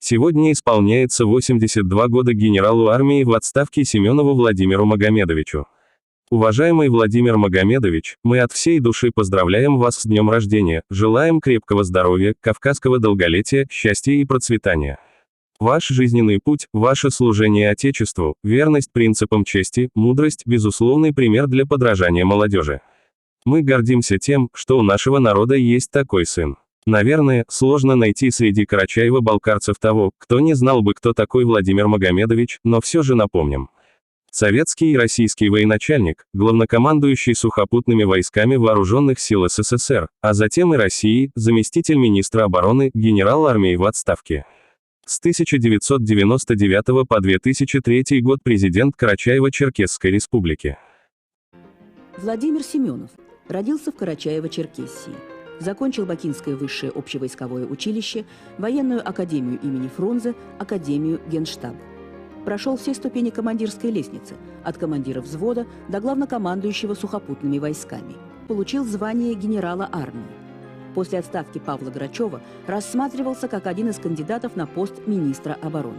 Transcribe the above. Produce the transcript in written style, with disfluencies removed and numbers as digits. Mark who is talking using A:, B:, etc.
A: Сегодня исполняется 82 года генералу армии в отставке Семенову Владимиру Магомедовичу. Уважаемый Владимир Магомедович, мы от всей души поздравляем вас с днем рождения, желаем крепкого здоровья, кавказского долголетия, счастья и процветания. Ваш жизненный путь, ваше служение Отечеству, верность принципам чести, мудрость – безусловный пример для подражания молодежи. Мы гордимся тем, что у нашего народа есть такой сын. Наверное, сложно найти среди карачаево-балкарцев того, кто не знал бы, кто такой Владимир Магомедович, но все же напомним. Советский и российский военачальник, главнокомандующий сухопутными войсками вооруженных сил СССР, а затем и России, заместитель министра обороны, генерал армии в отставке. С 1999 по 2003 год президент Карачаево-Черкесской республики.
B: Владимир Семенов родился в Карачаево-Черкесии. Закончил Бакинское высшее общевойсковое училище, военную академию имени Фрунзе, академию Генштаба. Прошел все ступени командирской лестницы, от командира взвода до главнокомандующего сухопутными войсками. Получил звание генерала армии. После отставки Павла Грачева рассматривался как один из кандидатов на пост министра обороны.